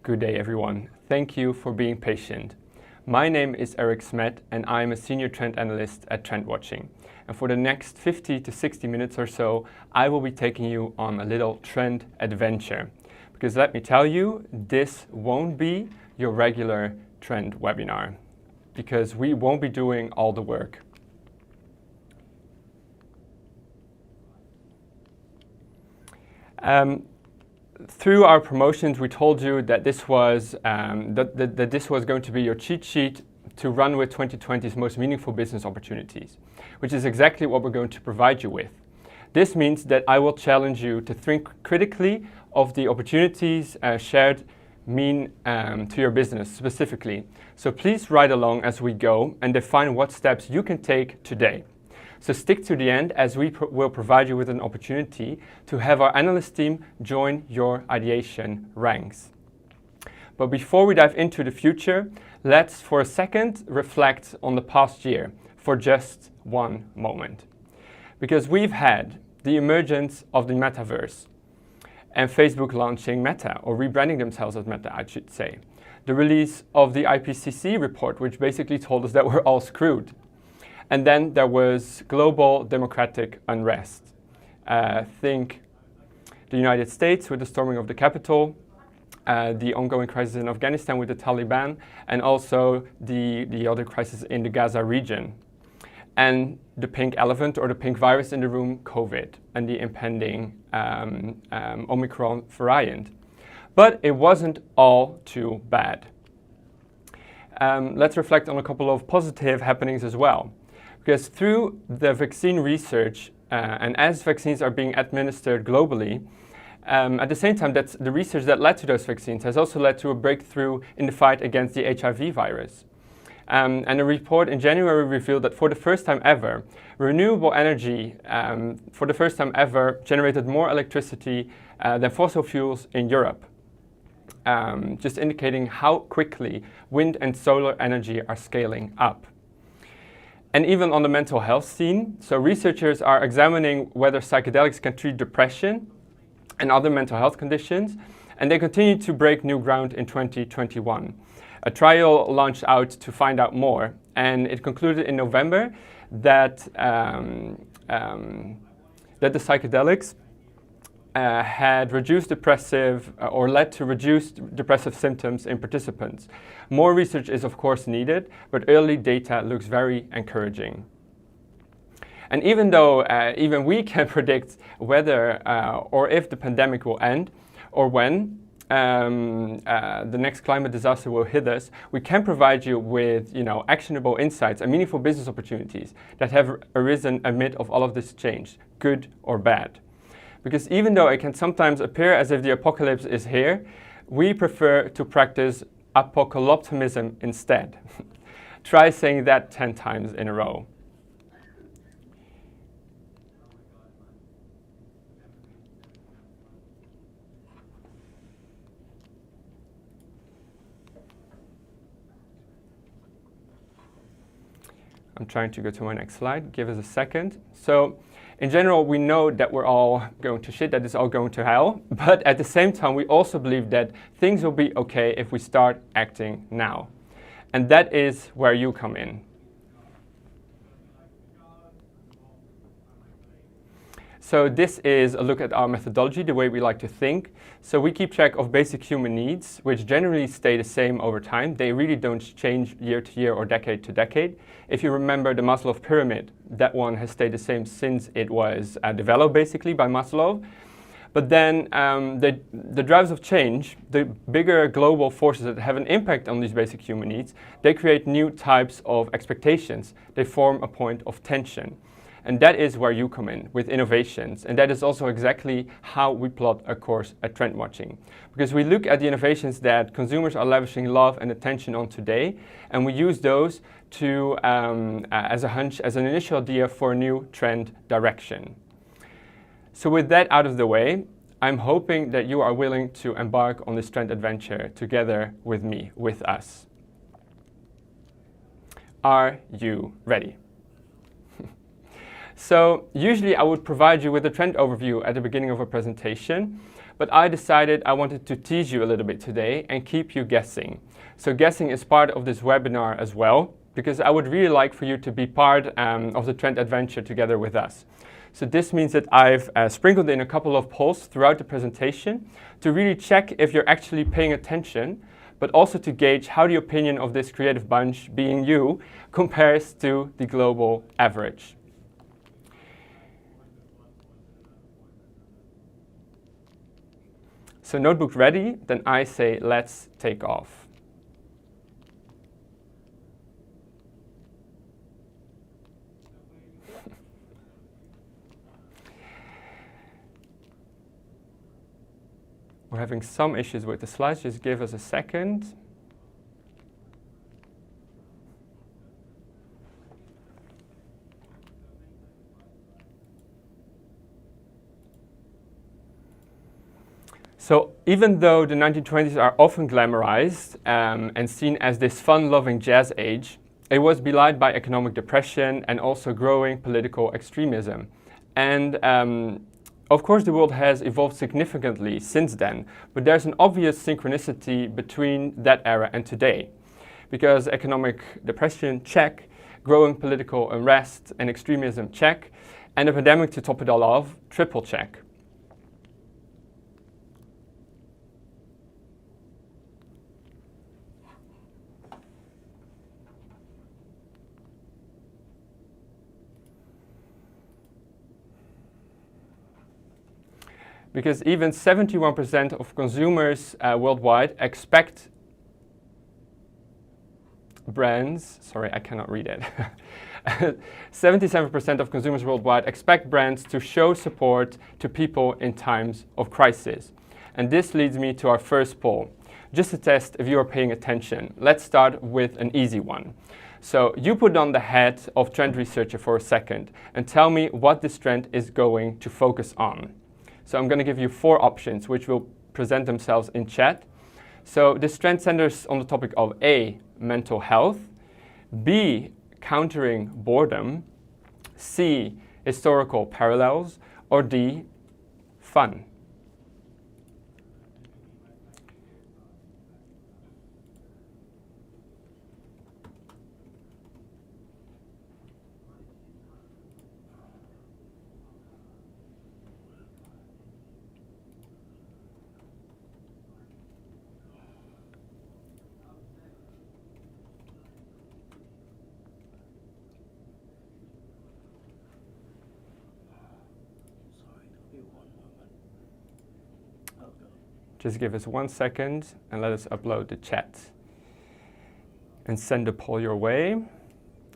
Good day, everyone. Thank you for being patient. My name is Eric Smet, and I'm a senior trend analyst at TrendWatching. And for the next 50 to 60 minutes or so, I will be taking you on a little trend adventure. Because let me tell you, this won't be your regular trend webinar, because we won't be doing all the work. Through our promotions, we told you that this was that this was going to be your cheat sheet to run with 2020's most meaningful business opportunities, which is exactly what we're going to provide you with. This means that I will challenge you to think critically of the opportunities shared mean to your business specifically. So please ride along as we go and define what steps you can take today. So stick to the end, as we will provide you with an opportunity to have our analyst team join your ideation ranks. But before we dive into the future, let's for a second reflect on the past year for just one moment. Because we've had the emergence of the metaverse and Facebook launching Meta, or rebranding themselves as Meta, I should say. The release of the IPCC report, which basically told us that we're all screwed. And then there was global democratic unrest. Think the United States with the storming of the Capitol, the ongoing crisis in Afghanistan with the Taliban, and also the other crisis in the Gaza region. And the pink elephant, or the pink virus in the room, COVID, and the impending Omicron variant. But it wasn't all too bad. Let's reflect on a couple of positive happenings as well. Because through the vaccine research, and as vaccines are being administered globally, at the same time, that's the research that led to those vaccines has also led to a breakthrough in the fight against the HIV virus. And a report in January revealed that for the first time ever, renewable energy, for the first time ever, generated more electricity than fossil fuels in Europe. Just indicating how quickly wind and solar energy are scaling up. And even on the mental health scene, so researchers are examining whether psychedelics can treat depression and other mental health conditions, and they continue to break new ground in 2021. A trial launched out to find out more, and it concluded in November that, that the psychedelics had reduced depressive or led to reduced depressive symptoms in participants. More research is of course needed, but early data looks very encouraging. And even though even we can predict whether or if the pandemic will end, or when the next climate disaster will hit us, we can provide you with actionable insights and meaningful business opportunities that have arisen amid of all of this change, good or bad. Because even though it can sometimes appear as if the apocalypse is here, we prefer to practice apocalyptimism instead. Try saying that 10 times in a row. I'm trying to go to my next slide. Give us a second. So, in general, we know that we're all going to shit, that it's all going to hell, but at the same time, we also believe that things will be okay if we start acting now. And that is where you come in. So this is a look at our methodology, the way we like to think. So we keep track of basic human needs, which generally stay the same over time. They really don't change year to year or decade to decade. If you remember the Maslow pyramid, that one has stayed the same since it was developed basically by Maslow. But then the drivers of change, the bigger global forces that have an impact on these basic human needs, they create new types of expectations. They form a point of tension. And that is where you come in with innovations. And that is also exactly how we plot a course at TrendWatching. Because we look at the innovations that consumers are lavishing love and attention on today, and we use those to, as a hunch, as an initial idea for a new trend direction. So with that out of the way, I'm hoping that you are willing to embark on this trend adventure together with me, with us. Are you ready? So usually I would provide you with a trend overview at the beginning of a presentation, but I decided I wanted to tease you a little bit today and keep you guessing. So guessing is part of this webinar as well, because I would really like for you to be part of the trend adventure together with us. So this means that I've sprinkled in a couple of polls throughout the presentation to really check if you're actually paying attention, but also to gauge how the opinion of this creative bunch, being you, compares to the global average. So notebook ready, then I say let's take off. We're having some issues with the slides, just give us a second. So even though the 1920s are often glamorized and seen as this fun-loving jazz age, it was belied by economic depression and also growing political extremism. And of course, the world has evolved significantly since then, but there's an obvious synchronicity between that era and today. Because economic depression, check, growing political unrest and extremism, check, and a pandemic to top it all off, triple check. Because even 71% of consumers worldwide expect brands, sorry, I cannot read it. 77% of consumers worldwide expect brands to show support to people in times of crisis. And this leads me to our first poll. Just to test if you are paying attention, let's start with an easy one. So you put on the hat of trend researcher for a second and tell me what this trend is going to focus on. So I'm going to give you 4 options, which will present themselves in chat. So this trend centers on the topic of A, mental health, B, countering boredom, C, historical parallels, or D, fun. Just give us 1 second and let us upload the chat and send the poll your way.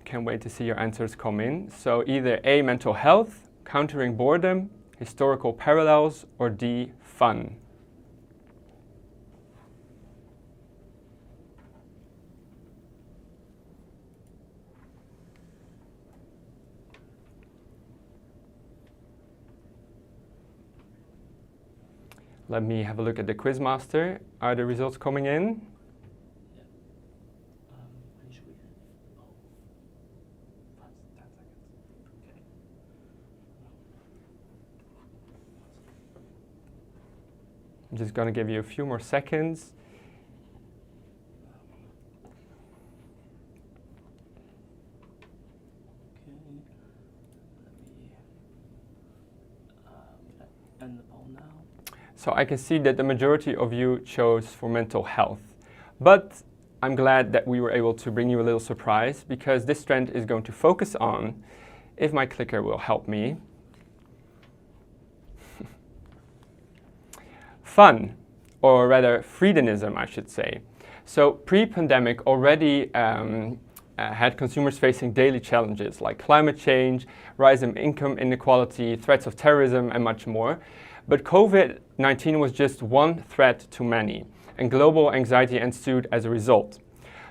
Can't wait to see your answers come in. So either A, mental health, countering boredom, historical parallels, or D, fun. Let me have a look at the Quizmaster. Are the results coming in? Yeah. When should we end? Oh, 10 seconds. Okay. I'm just going to give you a few more seconds. End the poll now. So I can see that the majority of you chose for mental health. But I'm glad that we were able to bring you a little surprise, because this trend is going to focus on, if my clicker will help me, fun, or rather freedomism, I should say. So pre-pandemic already had consumers facing daily challenges like climate change, rise in income inequality, threats of terrorism, and much more. But COVID-19 was just one threat too many, and global anxiety ensued as a result.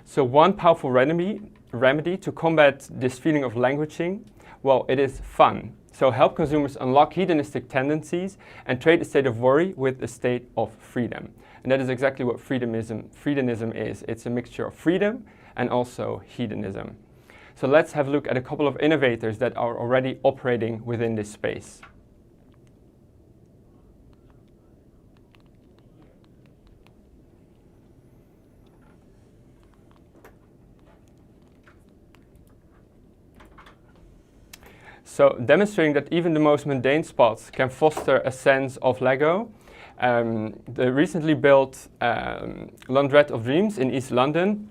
So one powerful remedy to combat this feeling of languishing, well, it is fun. So help consumers unlock hedonistic tendencies and trade a state of worry with a state of freedom. And that is exactly what freedomism is. It's a mixture of freedom and also hedonism. So let's have a look at a couple of innovators that are already operating within this space. So demonstrating that even the most mundane spots can foster a sense of Lego. The recently built Laundrette of Dreams in East London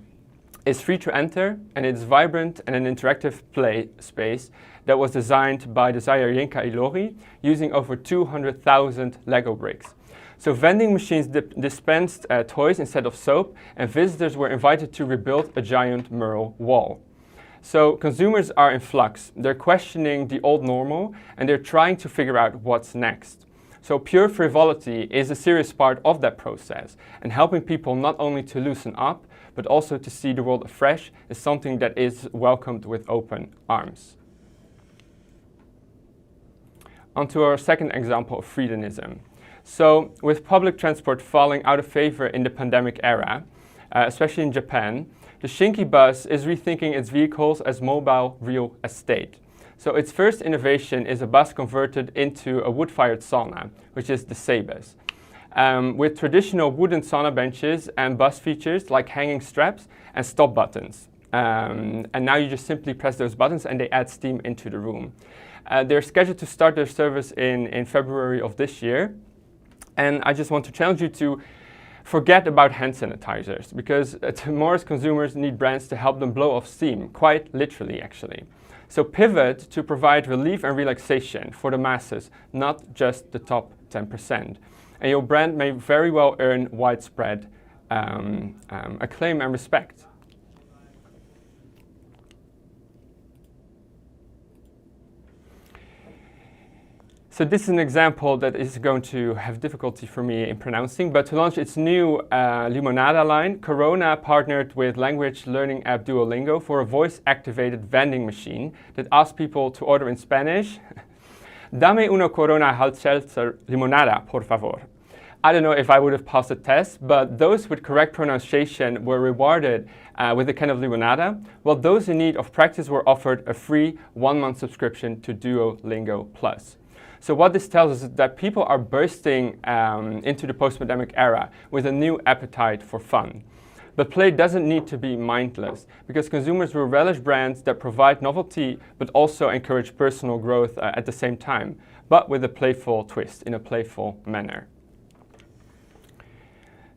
is free to enter, and it's vibrant and an interactive play space that was designed by designer Yinka Ilori using over 200,000 Lego bricks. So vending machines dispensed toys instead of soap, and visitors were invited to rebuild a giant mural wall. So consumers are in flux. They're questioning the old normal, and they're trying to figure out what's next. So pure frivolity is a serious part of that process, and helping people not only to loosen up, but also to see the world afresh is something that is welcomed with open arms. On to our second example of freedonism. So with public transport falling out of favor in the pandemic era, especially in Japan, the Shinki Bus is rethinking its vehicles as mobile real estate. So its first innovation is a bus converted into a wood-fired sauna, which is the Solace. With traditional wooden sauna benches and bus features like hanging straps and stop buttons. And now you just simply press those buttons and they add steam into the room. They're scheduled to start their service in February of this year. And I just want to challenge you to forget about hand sanitizers, because tomorrow's consumers need brands to help them blow off steam, quite literally actually. So pivot to provide relief and relaxation for the masses, not just the top 10%. And your brand may very well earn widespread acclaim and respect. So this is an example that is going to have difficulty for me in pronouncing, but to launch its new Limonada line, Corona partnered with language learning app Duolingo for a voice-activated vending machine that asks people to order in Spanish, Dame uno Corona hard seltzer limonada, por favor. I don't know if I would have passed the test, but those with correct pronunciation were rewarded with a can of limonada, while those in need of practice were offered a free 1-month subscription to Duolingo Plus. So what this tells us is that people are bursting into the post-pandemic era with a new appetite for fun. But play doesn't need to be mindless, because consumers will relish brands that provide novelty but also encourage personal growth at the same time, but with a playful twist, in a playful manner.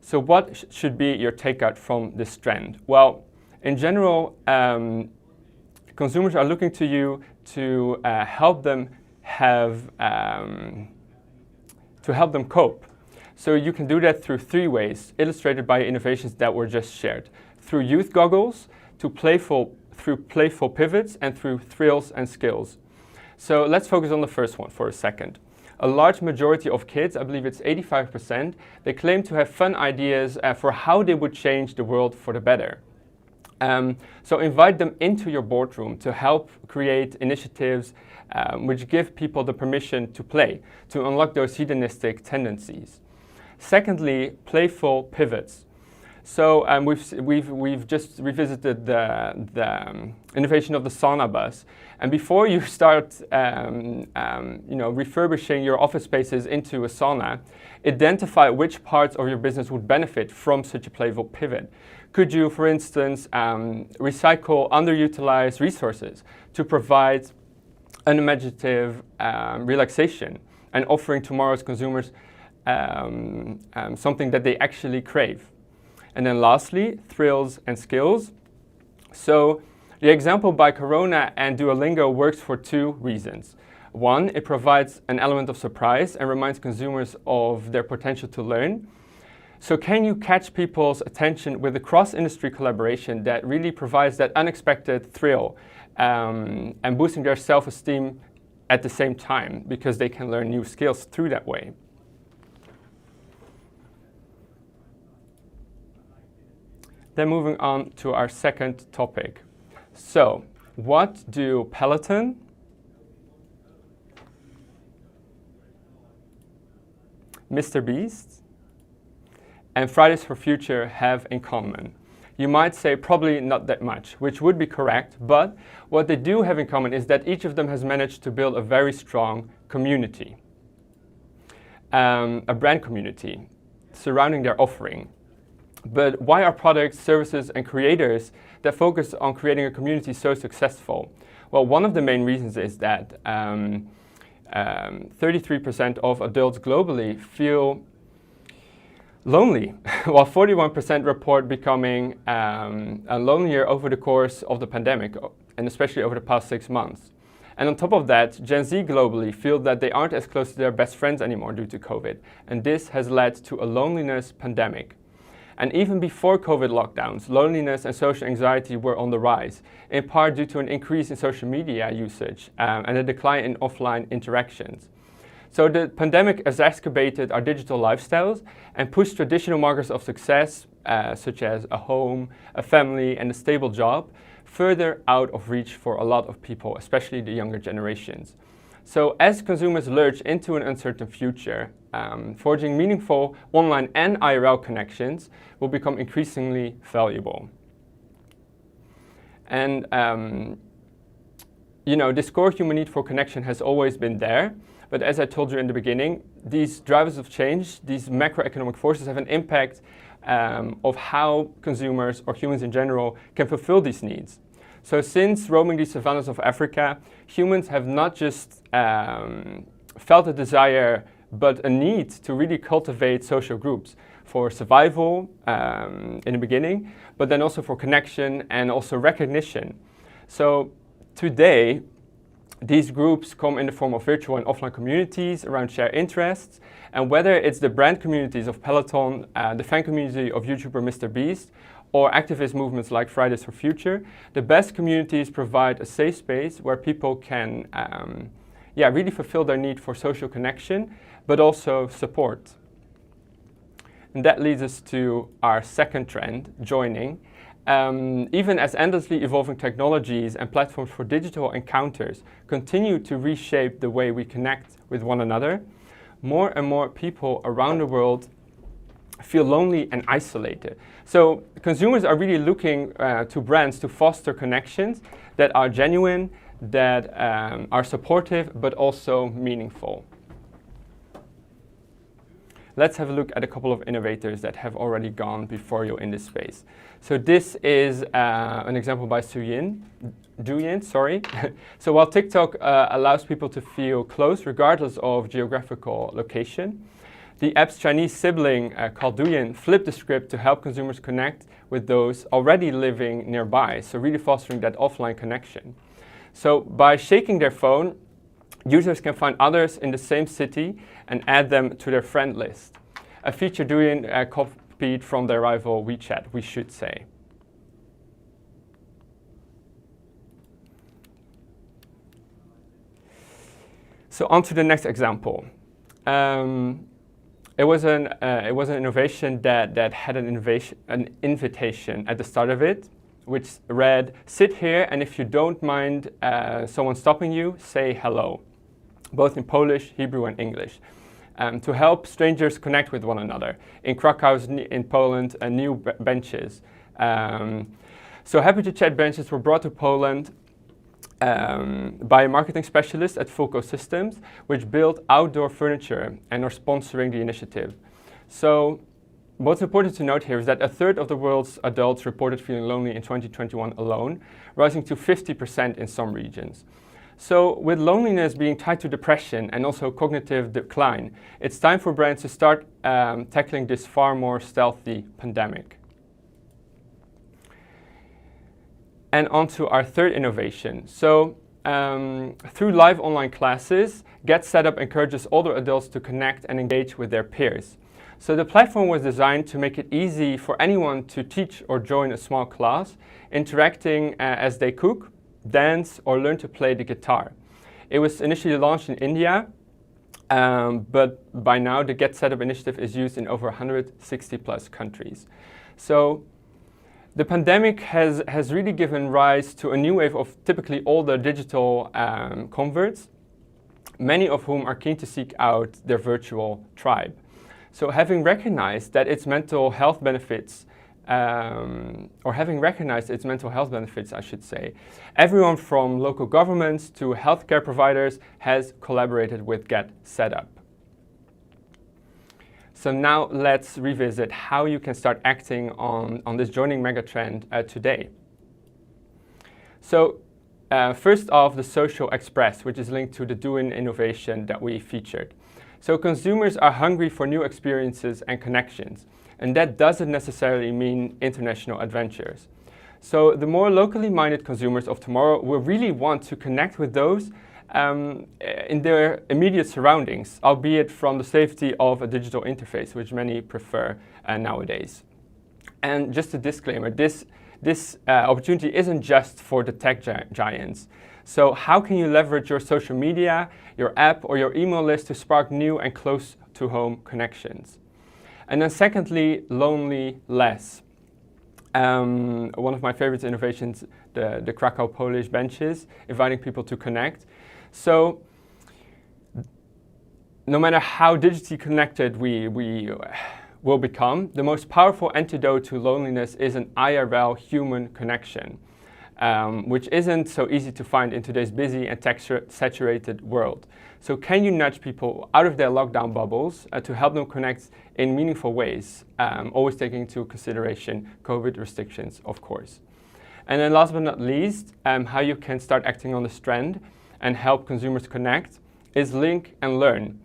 So what should be your takeout from this trend? Well, in general, consumers are looking to you to help them cope. So you can do that through 3 ways, illustrated by innovations that were just shared. Through youth goggles, through playful pivots, and through thrills and skills. So let's focus on the first one for a second. A large majority of kids, I believe it's 85%, they claim to have fun ideas for how they would change the world for the better. So invite them into your boardroom to help create initiatives which give people the permission to play, to unlock those hedonistic tendencies. Secondly, playful pivots. So we've just revisited the innovation of the sauna bus, and before you start refurbishing your office spaces into a sauna, identify which parts of your business would benefit from such a playful pivot. Could you, for instance, recycle underutilized resources to provide unimaginative relaxation and offering tomorrow's consumers something that they actually crave? And then lastly, thrills and skills. So the example by Corona and Duolingo works for 2 reasons. One, it provides an element of surprise and reminds consumers of their potential to learn. So can you catch people's attention with a cross-industry collaboration that really provides that unexpected thrill and boosting their self-esteem at the same time, because they can learn new skills through that way? Then moving on to our second topic. So, what do Peloton, Mr. Beast, and Fridays for Future have in common? You might say probably not that much, which would be correct, but what they do have in common is that each of them has managed to build a very strong community, a brand community surrounding their offering. But why are products, services, and creators that focus on creating a community so successful? Well, one of the main reasons is that 33% of adults globally feel lonely, while 41% report becoming lonelier over the course of the pandemic, and especially over the past 6 months. And on top of that, Gen Z globally feel that they aren't as close to their best friends anymore due to COVID, and this has led to a loneliness pandemic. And even before COVID lockdowns, loneliness and social anxiety were on the rise, in part due to an increase in social media usage and a decline in offline interactions. So the pandemic exacerbated our digital lifestyles and pushed traditional markers of success, such as a home, a family, and a stable job, further out of reach for a lot of people, especially the younger generations. So as consumers lurch into an uncertain future, forging meaningful online and IRL connections will become increasingly valuable. And this core human need for connection has always been there. But as I told you in the beginning, these drivers of change, these macroeconomic forces have an impact of how consumers or humans in general can fulfill these needs. So since roaming the savannas of Africa, humans have not just felt a desire, but a need to really cultivate social groups for survival in the beginning, but then also for connection and also recognition. So today, these groups come in the form of virtual and offline communities around shared interests, and whether it's the brand communities of Peloton, the fan community of YouTuber MrBeast, or activist movements like Fridays for Future, the best communities provide a safe space where people can really fulfill their need for social connection, but also support. And that leads us to our second trend, joining. Even as endlessly evolving technologies and platforms for digital encounters continue to reshape the way we connect with one another, more and more people around the world feel lonely and isolated. So consumers are really looking to brands to foster connections that are genuine, that are supportive, but also meaningful. Let's have a look at a couple of innovators that have already gone before you in this space. So this is an example by Douyin. So while TikTok allows people to feel close regardless of geographical location, the app's Chinese sibling called Douyin flipped the script to help consumers connect with those already living nearby, so really fostering that offline connection. So by shaking their phone, users can find others in the same city and add them to their friend list. A feature Douyin copied from their rival WeChat, we should say. So on to the next example. It was an innovation that had an invitation at the start of it, which read, "Sit here, and if you don't mind someone stopping you, say hello," both in Polish, Hebrew, and English, to help strangers connect with one another. In Krakow, in Poland, new benches. So Happy to Chat benches were brought to Poland by a marketing specialist at Fulco Systems, which built outdoor furniture and are sponsoring the initiative. So what's important to note here is that a third of the world's adults reported feeling lonely in 2021 alone, rising to 50% in some regions. So with loneliness being tied to depression and also cognitive decline, it's time for brands to start tackling this far more stealthy pandemic. And on to our third innovation. So through live online classes, Get Set Up encourages older adults to connect and engage with their peers. So the platform was designed to make it easy for anyone to teach or join a small class, interacting as they cook, dance, or learn to play the guitar. It was initially launched in India, but by now the Get Set Up initiative is used in over 160 plus countries. So the pandemic has really given rise to a new wave of typically older digital converts, many of whom are keen to seek out their virtual tribe. So having recognized its mental health benefits, I should say, everyone from local governments to healthcare providers has collaborated with Get Set Up. So now let's revisit how you can start acting on this joining megatrend today. So First off, the social express, which is linked to the doing innovation that we featured. So consumers are hungry for new experiences and connections, and that doesn't necessarily mean international adventures. So the more locally minded consumers of tomorrow will really want to connect with those in their immediate surroundings, albeit from the safety of a digital interface, which many prefer nowadays. And just a disclaimer, this opportunity isn't just for the tech giants. So how can you leverage your social media, your app, or your email list to spark new and close-to-home connections? And then secondly, lonely less. One of my favorite innovations, the Krakow Polish benches, inviting people to connect. So no matter how digitally connected we will become, the most powerful antidote to loneliness is an IRL human connection, which isn't so easy to find in today's busy and tech-saturated world. So can you nudge people out of their lockdown bubbles to help them connect in meaningful ways, always taking into consideration COVID restrictions, of course. And then last but not least, how you can start acting on this trend and help consumers connect is link and learn.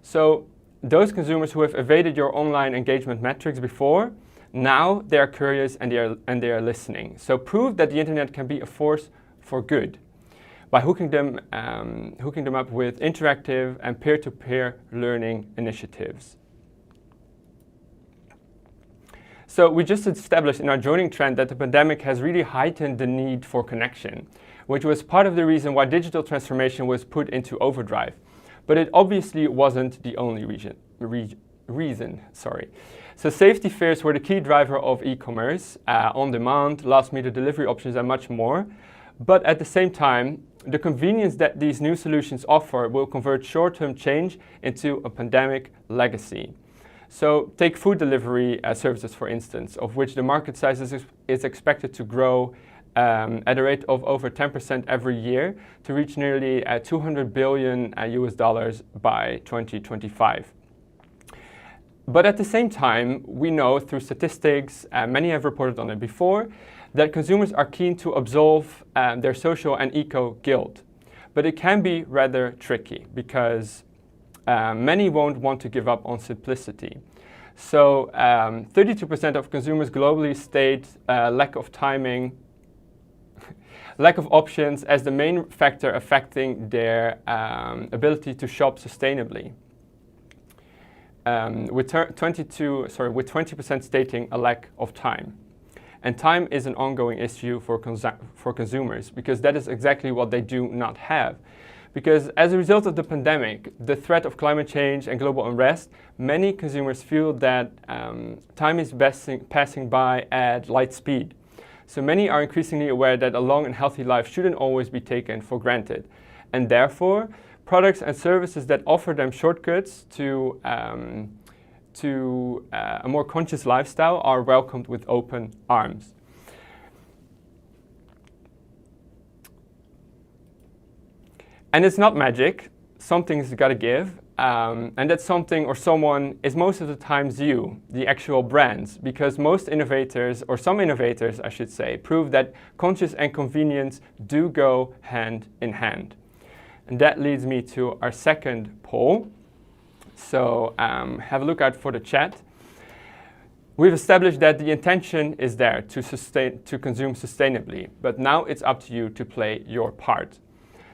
So those consumers who have evaded your online engagement metrics before, now they are curious and they are listening. So prove that the internet can be a force for good by hooking them up with interactive and peer-to-peer learning initiatives. So we just established in our joining trend that the pandemic has really heightened the need for connection, which was part of the reason why digital transformation was put into overdrive. But it obviously wasn't the only reason. So safety fears were the key driver of e-commerce, on-demand, last-minute delivery options, and much more. But at the same time, the convenience that these new solutions offer will convert short-term change into a pandemic legacy. So take food delivery services, for instance, of which the market size is expected to grow at a rate of over 10% every year to reach nearly $200 billion US dollars by 2025. But at the same time, we know through statistics, many have reported on it before, that consumers are keen to absolve their social and eco-guilt. But it can be rather tricky because many won't want to give up on simplicity. So 32% of consumers globally state lack of timing, lack of options as the main factor affecting their ability to shop sustainably. With 20% stating a lack of time. And time is an ongoing issue for consumers because that is exactly what they do not have. Because as a result of the pandemic, the threat of climate change and global unrest, many consumers feel that time is passing by at light speed. So many are increasingly aware that a long and healthy life shouldn't always be taken for granted. And therefore, products and services that offer them shortcuts to a more conscious lifestyle are welcomed with open arms. And it's not magic. Something's got to give. And that something or someone is most of the times you, the actual brands, because most innovators, or some innovators I should say, prove that conscious and convenience do go hand in hand. And that leads me to our second poll. So have a look out for the chat. We've established that the intention is there to consume sustainably, but now it's up to you to play your part.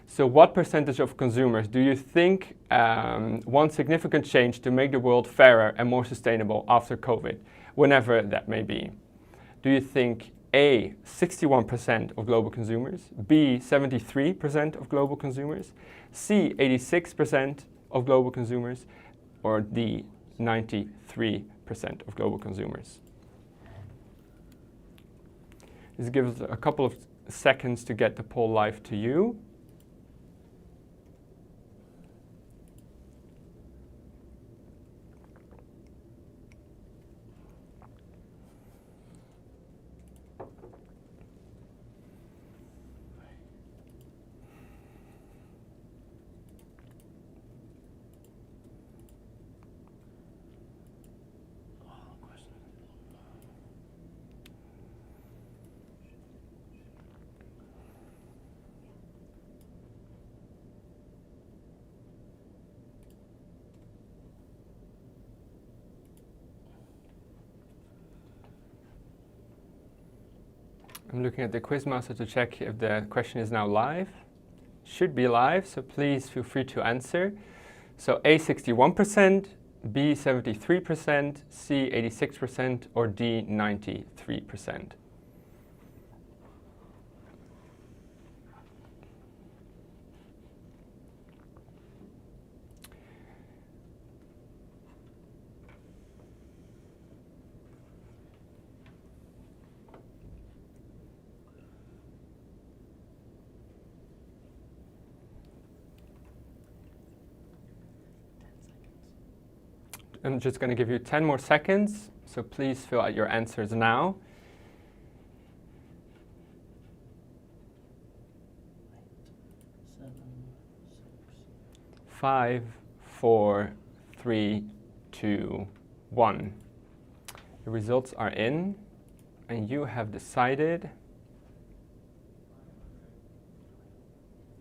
So what percentage of consumers do you think want significant change to make the world fairer and more sustainable after COVID, whenever that may be? Do you think A, 61% of global consumers, B, 73% of global consumers, C, 86% of global consumers, or D, 93% of global consumers? This gives us a couple of seconds to get the poll live to you. I'm looking at the Quizmaster to check if the question is now live. Should be live, so please feel free to answer. So A, 61%, B, 73%, C, 86%, or D, 93%. I'm just going to give you 10 more seconds, so please fill out your answers now. 8, 7, 6. 5, 4, 3, 2, 1. The results are in, and you have decided.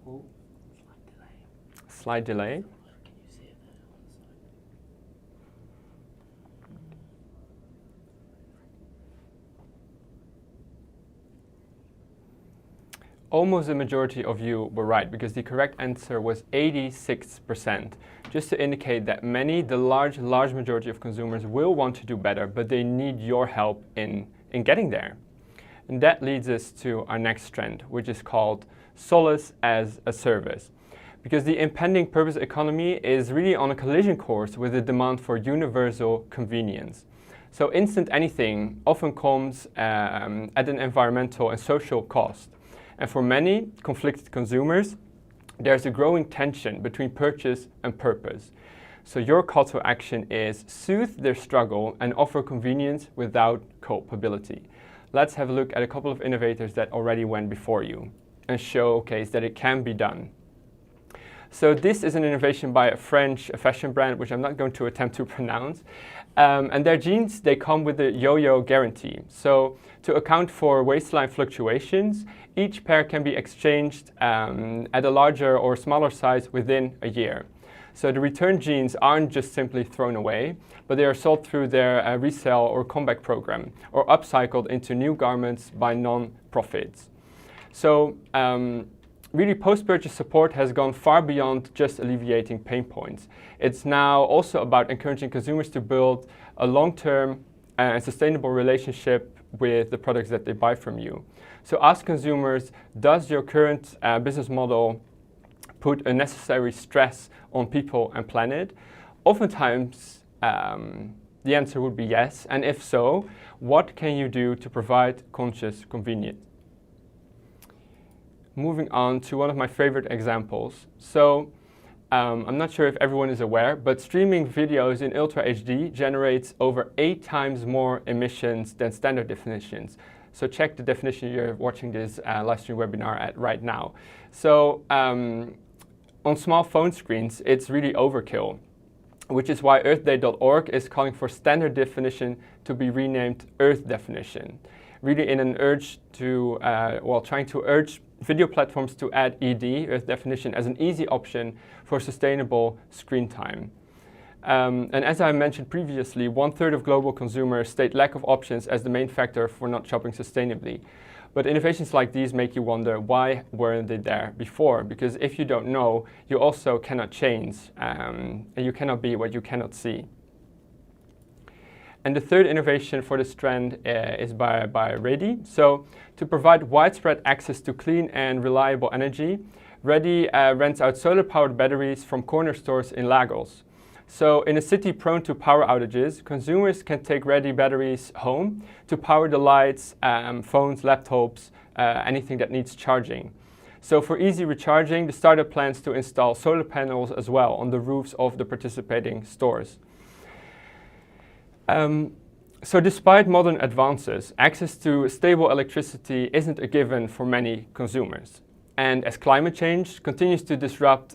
Oh, slight delay. Slight delay. Can you see it there on the side? Almost the majority of you were right, because the correct answer was 86%. Just to indicate that the large majority of consumers will want to do better, but they need your help in getting there. And that leads us to our next trend, which is called Solace as a service. Because the impending purpose economy is really on a collision course with the demand for universal convenience. So instant anything often comes at an environmental and social cost. And for many conflicted consumers, there's a growing tension between purchase and purpose. So your call to action is soothe their struggle and offer convenience without culpability. Let's have a look at a couple of innovators that already went before you and showcase that it can be done. So this is an innovation by a French fashion brand, which I'm not going to attempt to pronounce. And their jeans, they come with a yo-yo guarantee. So to account for waistline fluctuations, each pair can be exchanged at a larger or smaller size within a year. So the returned jeans aren't just simply thrown away, but they are sold through their resale or comeback program, or upcycled into new garments by non-profits. So really, post-purchase support has gone far beyond just alleviating pain points. It's now also about encouraging consumers to build a long-term and sustainable relationship with the products that they buy from you. So ask consumers, does your current business model put unnecessary stress on people and planet? Oftentimes, the answer would be yes. And if so, what can you do to provide conscious convenience? Moving on to one of my favorite examples. So I'm not sure if everyone is aware, but streaming videos in Ultra HD generates over 8 times more emissions than standard definitions. So check the definition you're watching this live stream webinar at right now. So on small phone screens, it's really overkill, which is why EarthDay.org is calling for standard definition to be renamed Earth Definition, really in an urge to, trying to urge video platforms to add ED, Earth Definition, as an easy option for sustainable screen time. And as I mentioned previously, 1/3 of global consumers state lack of options as the main factor for not shopping sustainably. But innovations like these make you wonder, why weren't they there before? Because if you don't know, you also cannot change, and you cannot be what you cannot see. And the third innovation for this trend is by Ready. So to provide widespread access to clean and reliable energy, Ready rents out solar-powered batteries from corner stores in Lagos. So in a city prone to power outages, consumers can take Ready batteries home to power the lights, phones, laptops, anything that needs charging. So for easy recharging, the startup plans to install solar panels as well on the roofs of the participating stores. So despite modern advances, access to stable electricity isn't a given for many consumers. And as climate change continues to disrupt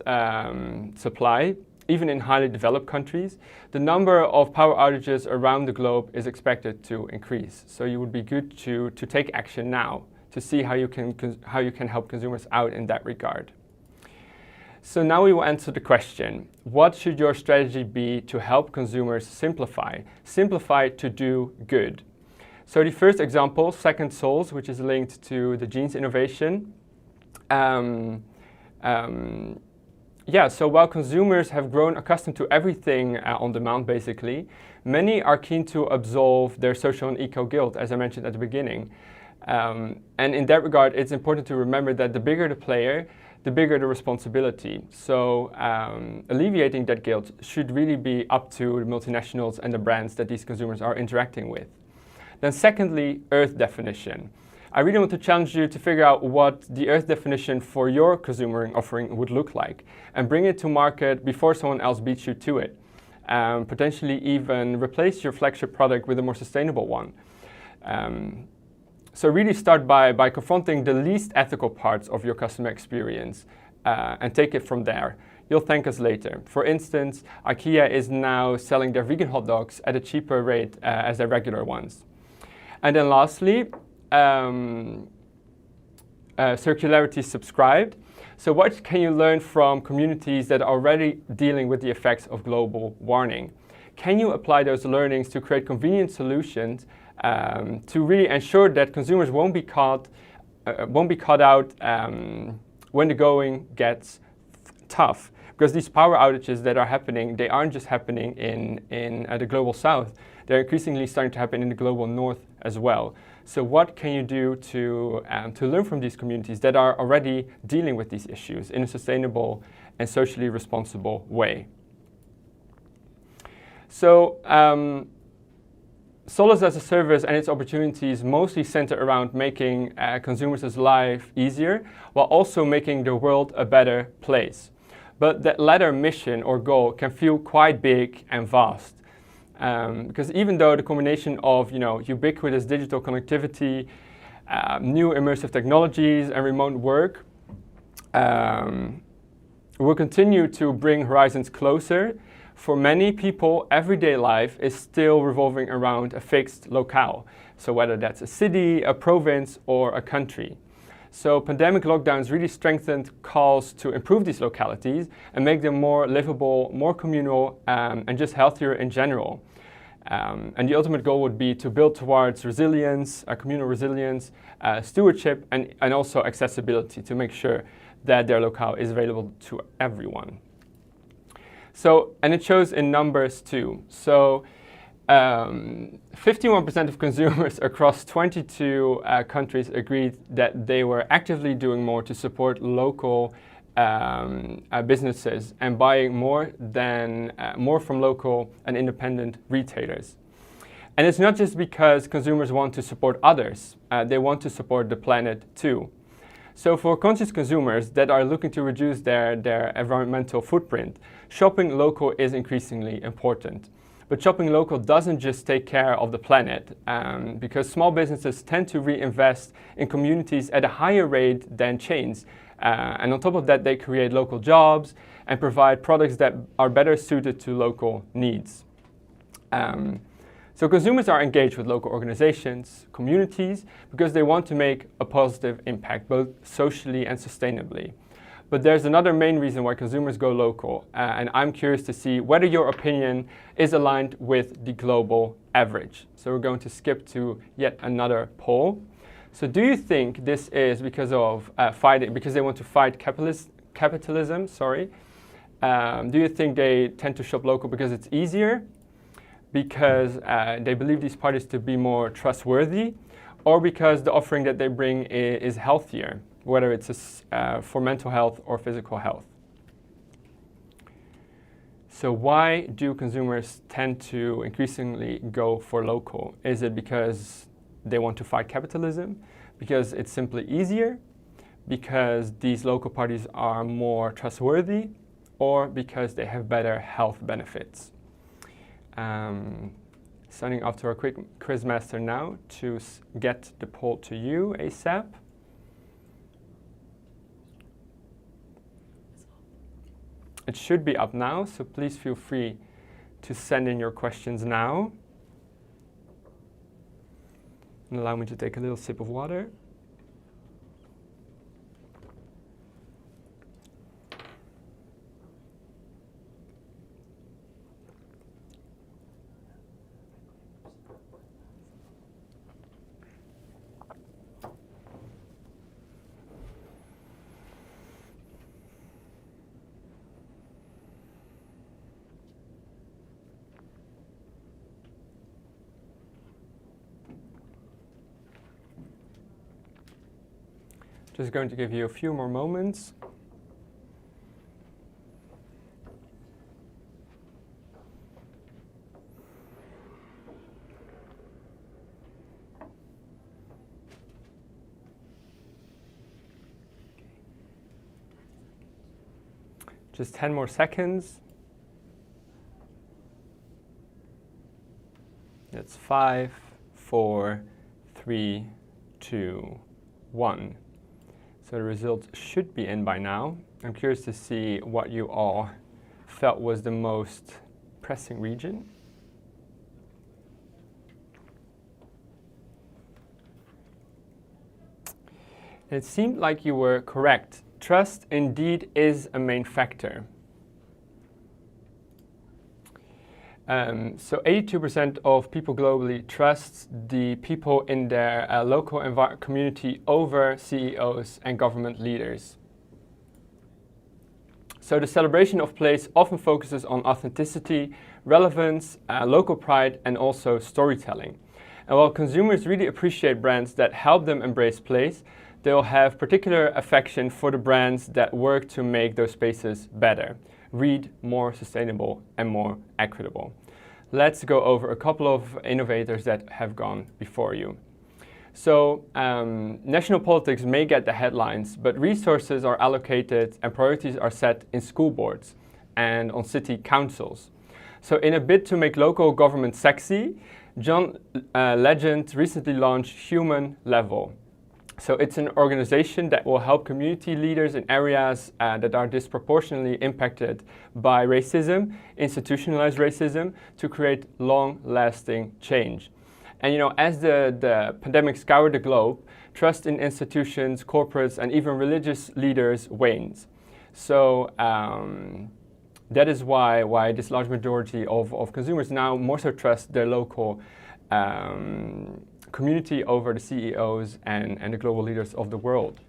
supply, even in highly developed countries, the number of power outages around the globe is expected to increase. So it would be good to take action now to see how you can help consumers out in that regard. So now we will answer the question, what should your strategy be to help consumers simplify? Simplify to do good. So the first example, Second Souls, which is linked to the jeans innovation. So while consumers have grown accustomed to everything on demand, basically, many are keen to absolve their social and eco-guilt, as I mentioned at the beginning. And in that regard, it's important to remember that the bigger the player, the bigger the responsibility. So alleviating that guilt should really be up to the multinationals and the brands that these consumers are interacting with. Then secondly, Earth definition. I really want to challenge you to figure out what the Earth definition for your consumer offering would look like and bring it to market before someone else beats you to it. Potentially even replace your flagship product with a more sustainable one. So really start by confronting the least ethical parts of your customer experience and take it from there. You'll thank us later. For instance, IKEA is now selling their vegan hot dogs at a cheaper rate as their regular ones. And then lastly, circularity subscribed. So what can you learn from communities that are already dealing with the effects of global warming? Can you apply those learnings to create convenient solutions to really ensure that consumers won't be caught out when the going gets tough? Because these power outages that are happening, they aren't just happening in the global south. They're increasingly starting to happen in the global north as well. So what can you do to learn from these communities that are already dealing with these issues in a sustainable and socially responsible way? So Solace as a service and its opportunities mostly center around making consumers' life easier while also making the world a better place. But that latter mission or goal can feel quite big and vast. Because even though the combination of ubiquitous digital connectivity, new immersive technologies, and remote work will continue to bring horizons closer, for many people, everyday life is still revolving around a fixed locale. So whether that's a city, a province, or a country. So pandemic lockdowns really strengthened calls to improve these localities and make them more livable, more communal, and just healthier in general. And the ultimate goal would be to build towards resilience, communal resilience, stewardship, and also accessibility to make sure that their locale is available to everyone. So, and it shows in numbers too. So 51% of consumers across 22 countries agreed that they were actively doing more to support local businesses and buying more from local and independent retailers. And it's not just because consumers want to support others, they want to support the planet too. So for conscious consumers that are looking to reduce their environmental footprint, shopping local is increasingly important. But shopping local doesn't just take care of the planet, because small businesses tend to reinvest in communities at a higher rate than chains. And on top of that, they create local jobs and provide products that are better suited to local needs. So consumers are engaged with local organizations, communities, because they want to make a positive impact, both socially and sustainably. But there's another main reason why consumers go local, and I'm curious to see whether your opinion is aligned with the global average. So we're going to skip to yet another poll. So do you think this is because of because they want to fight capitalism? Do you think they tend to shop local because it's easier? Because they believe these parties to be more trustworthy, or because the offering that they bring is healthier, whether it's for mental health or physical health? So why do consumers tend to increasingly go for local? Is it because they want to fight capitalism? Because it's simply easier? Because these local parties are more trustworthy? Or because they have better health benefits? Signing off to our quick quizmaster now to get the poll to you ASAP. It should be up now, so please feel free to send in your questions now. And allow me to take a little sip of water. Just going to give you a few more moments. Just 10 more seconds. That's 5, 4, 3, 2, 1. So the results should be in by now. I'm curious to see what you all felt was the most pressing region. It seemed like you were correct. Trust indeed is a main factor. So 82% of people globally trust the people in their local community over CEOs and government leaders. So the celebration of place often focuses on authenticity, relevance, local pride, and also storytelling. And while consumers really appreciate brands that help them embrace place, they'll have particular affection for the brands that work to make those spaces better. Read more sustainable and more equitable. Let's go over a couple of innovators that have gone before you. So national politics may get the headlines, but resources are allocated and priorities are set in school boards and on city councils. So in a bid to make local government sexy, John Legend recently launched Human Level. So it's an organization that will help community leaders in areas that are disproportionately impacted by racism, institutionalized racism, to create long-lasting change. And you know, as the pandemic scoured the globe, trust in institutions, corporates, and even religious leaders wanes. So that is why this large majority of consumers now more so trust their local community over the CEOs and the global leaders of the world.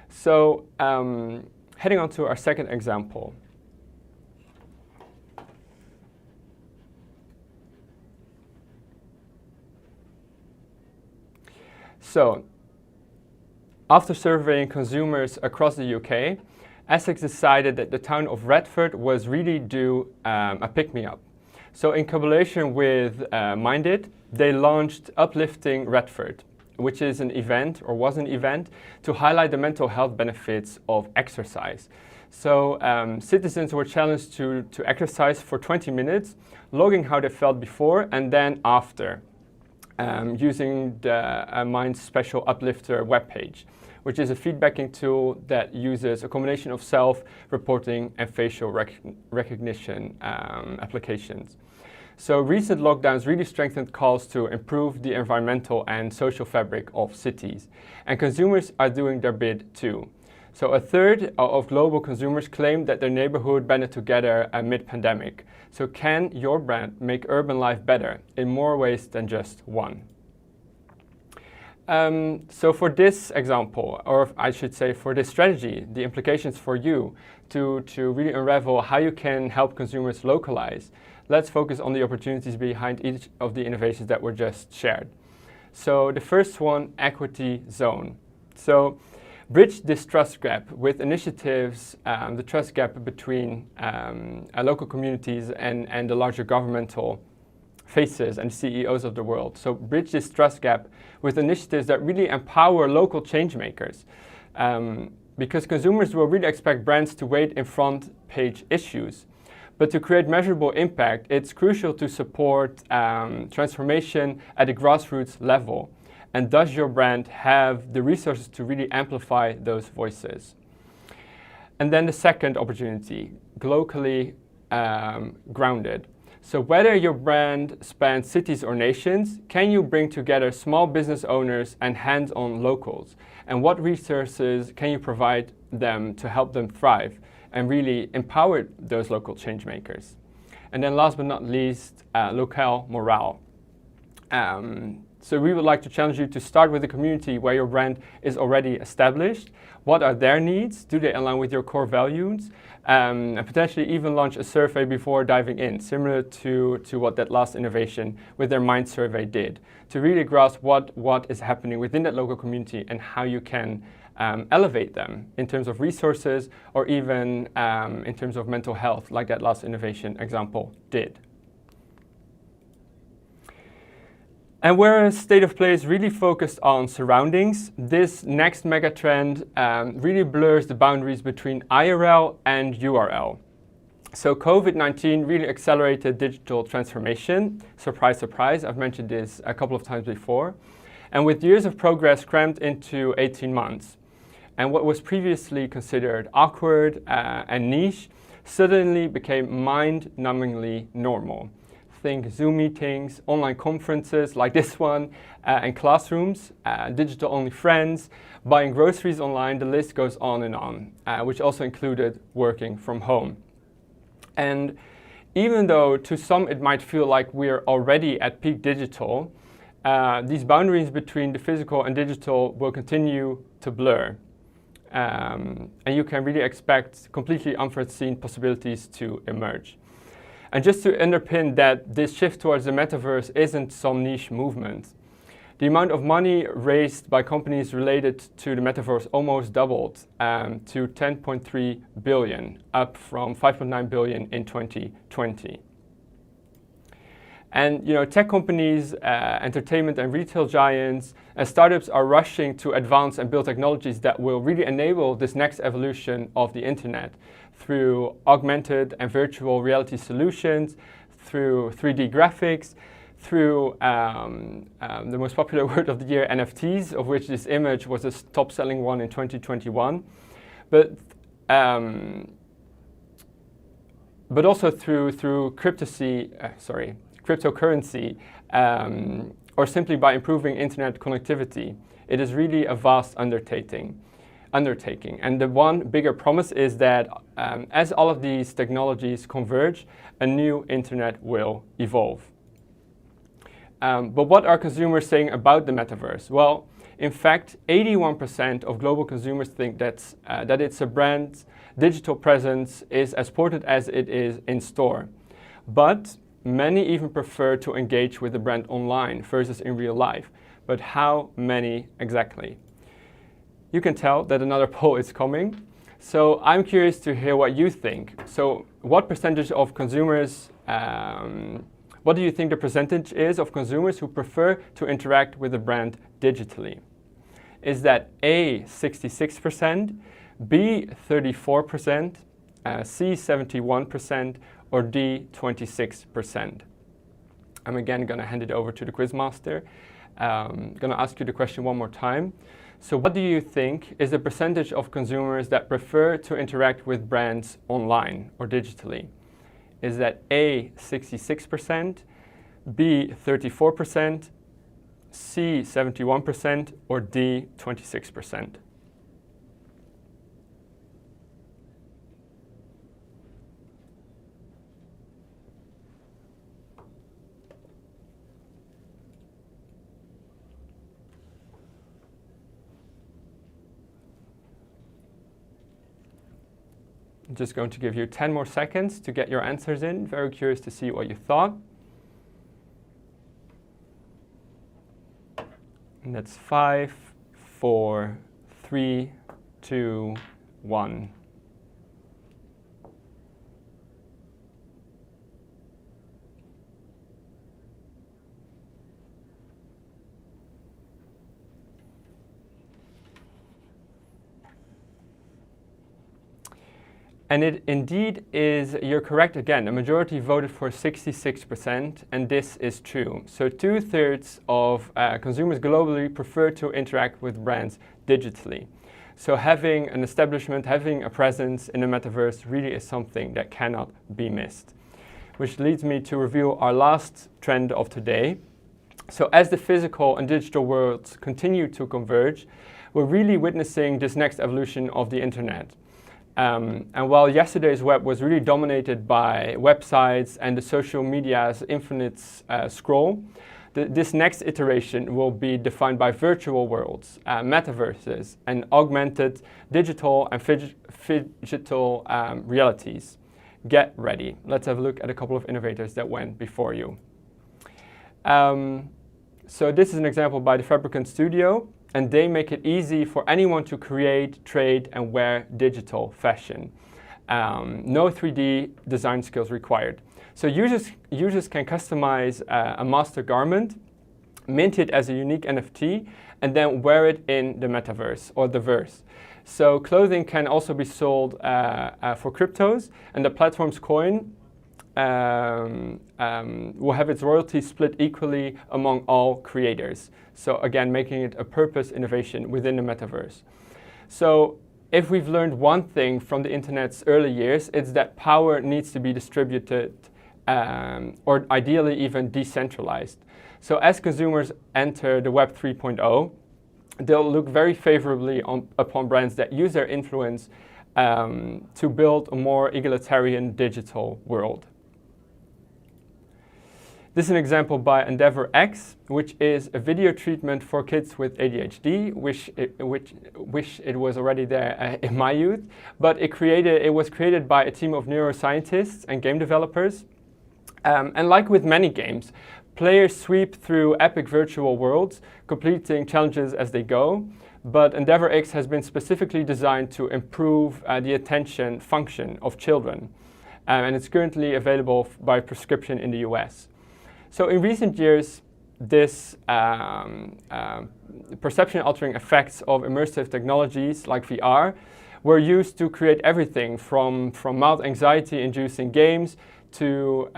So heading on to our second example. So after surveying consumers across the UK, Essex decided that the town of Retford was really due a pick-me-up. So in collaboration with Minded, they launched Uplifting Retford, which is an event, or was an event, to highlight the mental health benefits of exercise. So citizens were challenged to exercise for 20 minutes, logging how they felt before and then after, using the Mind's special Uplifter webpage, which is a feedbacking tool that uses a combination of self-reporting and facial recognition applications. So recent lockdowns really strengthened calls to improve the environmental and social fabric of cities. And consumers are doing their bit too. So a third of global consumers claim that their neighborhood banded together mid-pandemic. So can your brand make urban life better in more ways than just one? So for this example, or I should say for this strategy, the implications for you to really unravel how you can help consumers localize, let's focus on the opportunities behind each of the innovations that were just shared. So the first one, equity zone. So bridge this trust gap with initiatives, the trust gap between local communities and the larger governmental faces and CEOs of the world. So bridge this trust gap with initiatives that really empower local change makers. Because consumers will really expect brands to wait in front page issues. But to create measurable impact, it's crucial to support transformation at the grassroots level. And does your brand have the resources to really amplify those voices? And then the second opportunity, locally grounded. So whether your brand spans cities or nations, can you bring together small business owners and hands-on locals? And what resources can you provide them to help them thrive and really empower those local change makers? And then last but not least, Locale Morale. So we would like to challenge you to start with a community where your brand is already established. What are their needs? Do they align with your core values? And potentially even launch a survey before diving in, similar to what that last innovation with their Mind survey did, to really grasp what is happening within that local community and how you can elevate them in terms of resources or even in terms of mental health, like that last innovation example did. And whereas State of Play is really focused on surroundings, this next mega trend really blurs the boundaries between IRL and URL. So COVID-19 really accelerated digital transformation. Surprise, surprise, I've mentioned this a couple of times before. And with years of progress crammed into 18 months, and what was previously considered awkward and niche suddenly became mind-numbingly normal. Think Zoom meetings, online conferences like this one, and classrooms, digital-only friends, buying groceries online, the list goes on, which also included working from home. And even though to some it might feel like we're already at peak digital, these boundaries between the physical and digital will continue to blur. And you can really expect completely unforeseen possibilities to emerge. And just to underpin that this shift towards the metaverse isn't some niche movement, the amount of money raised by companies related to the metaverse almost doubled to 10.3 billion, up from 5.9 billion in 2020. And tech companies, entertainment and retail giants, and startups are rushing to advance and build technologies that will really enable this next evolution of the internet through augmented and virtual reality solutions, through 3D graphics, through the most popular word of the year, NFTs, of which this image was a top-selling one in 2021. But also through cryptocurrency, or simply by improving internet connectivity. It is really a vast undertaking. And the one bigger promise is that as all of these technologies converge, a new internet will evolve. But what are consumers saying about the metaverse? Well, in fact, 81% of global consumers think that it's a brand's digital presence is as important as it is in store. But many even prefer to engage with the brand online versus in real life. But how many exactly? You can tell that another poll is coming. So I'm curious to hear what you think. So what percentage of consumers, what do you think the percentage is of consumers who prefer to interact with the brand digitally? Is that A, 66%, B, 34%, C, 71%, or D, 26%? I'm again going to hand it over to the quizmaster. I'm going to ask you the question one more time. So what do you think is the percentage of consumers that prefer to interact with brands online or digitally? Is that A, 66%, B, 34%, C, 71%, or D, 26%? I'm just going to give you 10 more seconds to get your answers in. Very curious to see what you thought. And that's 5, 4, 3, 2, 1. And it indeed is, you're correct again, a majority voted for 66%, and this is true. So 2/3 of consumers globally prefer to interact with brands digitally. So having an establishment, having a presence in the metaverse really is something that cannot be missed. Which leads me to review our last trend of today. So as the physical and digital worlds continue to converge, we're really witnessing this next evolution of the internet. And while yesterday's web was really dominated by websites and the social media's infinite scroll, This next iteration will be defined by virtual worlds, metaverses, and augmented digital and phygital realities. Get ready. Let's have a look at a couple of innovators that went before you. So this is an example by the Fabricant Studio, and they make it easy for anyone to create, trade, and wear digital fashion. No 3D design skills required. So users can customize a master garment, mint it as a unique NFT, and then wear it in the metaverse or the verse. So clothing can also be sold for cryptos, and the platform's coin will have its royalties split equally among all creators. So again, making it a purpose innovation within the metaverse. So if we've learned one thing from the internet's early years, it's that power needs to be distributed or ideally even decentralized. So as consumers enter the Web 3.0, they'll look very favorably upon brands that use their influence to build a more egalitarian digital world. This is an example by Endeavor X, which is a video treatment for kids with ADHD, wish it was already there in my youth, but it was created by a team of neuroscientists and game developers. And like with many games, players sweep through epic virtual worlds, completing challenges as they go, but Endeavor X has been specifically designed to improve the attention function of children, and it's currently available by prescription in the US. So in recent years, this perception-altering effects of immersive technologies like VR were used to create everything from mild anxiety-inducing games to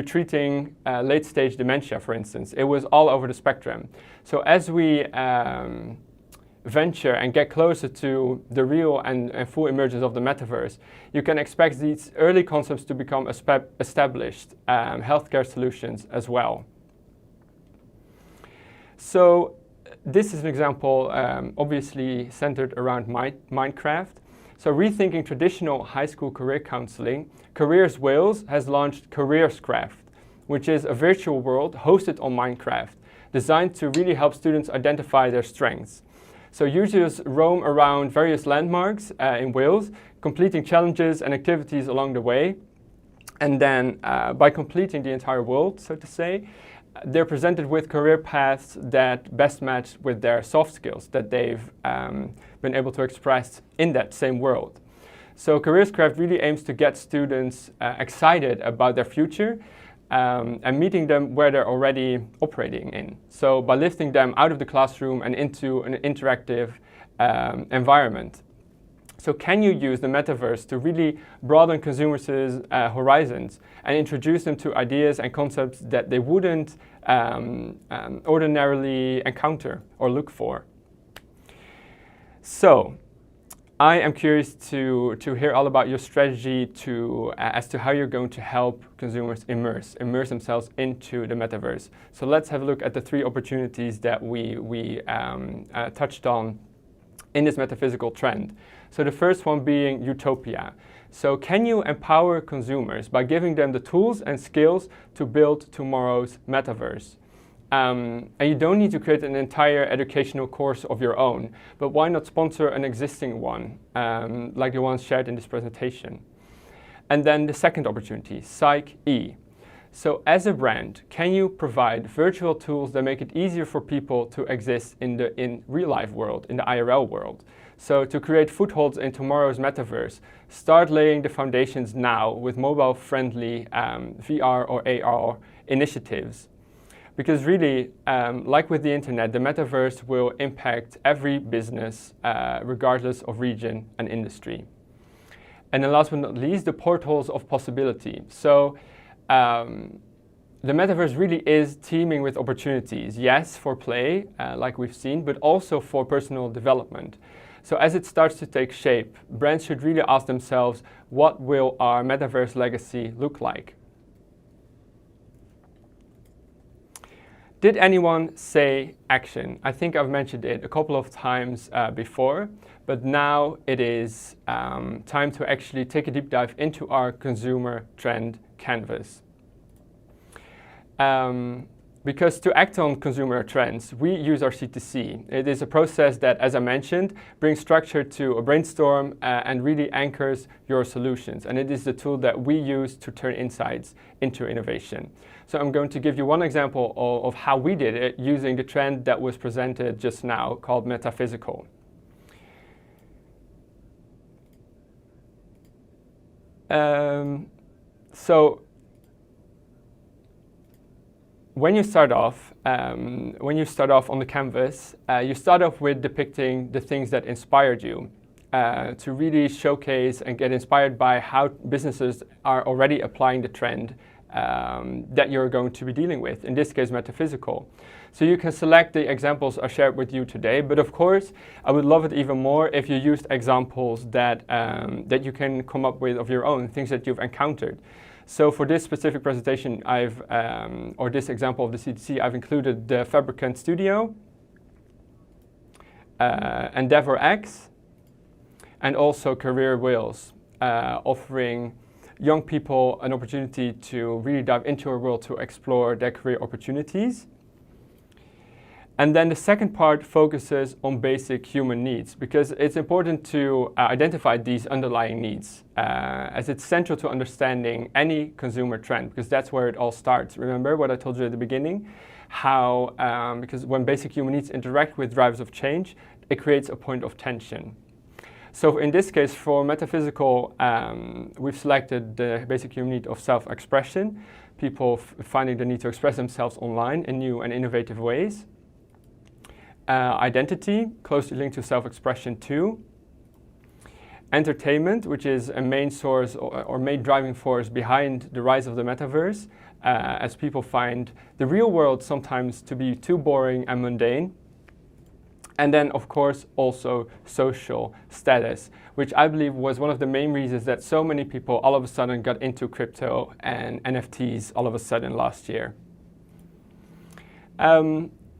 treating late-stage dementia, for instance. It was all over the spectrum. So as we venture and get closer to the real and full emergence of the metaverse, you can expect these early concepts to become established healthcare solutions as well. So this is an example obviously centered around Minecraft. So rethinking traditional high school career counseling, Careers Wales has launched Careerscraft, which is a virtual world hosted on Minecraft, designed to really help students identify their strengths. So users roam around various landmarks in Wales, completing challenges and activities along the way. And then by completing the entire world, so to say, they're presented with career paths that best match with their soft skills that they've been able to express in that same world. So Careerscraft really aims to get students excited about their future and meeting them where they're already operating in. So by lifting them out of the classroom and into an interactive environment. So can you use the metaverse to really broaden consumers' horizons and introduce them to ideas and concepts that they wouldn't ordinarily encounter or look for? So I am curious to hear all about your strategy as to how you're going to help consumers immerse themselves into the metaverse. So let's have a look at the three opportunities that we touched on in this metaphysical trend. So the first one being utopia. So can you empower consumers by giving them the tools and skills to build tomorrow's metaverse? And you don't need to create an entire educational course of your own, but why not sponsor an existing one, like the ones shared in this presentation? And then the second opportunity, Psych-E. So as a brand, can you provide virtual tools that make it easier for people to exist in the real life world, in the IRL world? So to create footholds in tomorrow's metaverse, start laying the foundations now with mobile-friendly VR or AR initiatives. Because really, like with the internet, the metaverse will impact every business regardless of region and industry. And then last but not least, the portals of possibility. So the metaverse really is teeming with opportunities, yes, for play, like we've seen, but also for personal development. So as it starts to take shape, brands should really ask themselves, what will our metaverse legacy look like? Did anyone say action? I think I've mentioned it a couple of times before, but now it is time to actually take a deep dive into our consumer trend canvas. Because to act on consumer trends, we use our C2C. It is a process that, as I mentioned, brings structure to a brainstorm and really anchors your solutions. And it is the tool that we use to turn insights into innovation. So I'm going to give you one example of how we did it using the trend that was presented just now called metaphysical. So when you start off on the canvas, you start off with depicting the things that inspired you to really showcase and get inspired by how businesses are already applying the trend that you're going to be dealing with, in this case metaphysical. So you can select the examples I shared with you today, but of course I would love it even more if you used examples that you can come up with of your own, things that you've encountered. So for this specific presentation, or this example of the C2C, I've included the Fabricant Studio, Endeavor X, and also Career Wheels, offering young people an opportunity to really dive into a world to explore their career opportunities. And then the second part focuses on basic human needs, because it's important to identify these underlying needs, as it's central to understanding any consumer trend, because that's where it all starts. Remember what I told you at the beginning? How, because when basic human needs interact with drivers of change, it creates a point of tension. So in this case, for metaphysical, we've selected the basic human need of self-expression, people finding the need to express themselves online in new and innovative ways. Identity, closely linked to self-expression too. Entertainment, which is a main source or main driving force behind the rise of the metaverse, as people find the real world sometimes to be too boring and mundane. And then, of course, also social status, which I believe was one of the main reasons that so many people all of a sudden got into crypto and NFTs all of a sudden last year.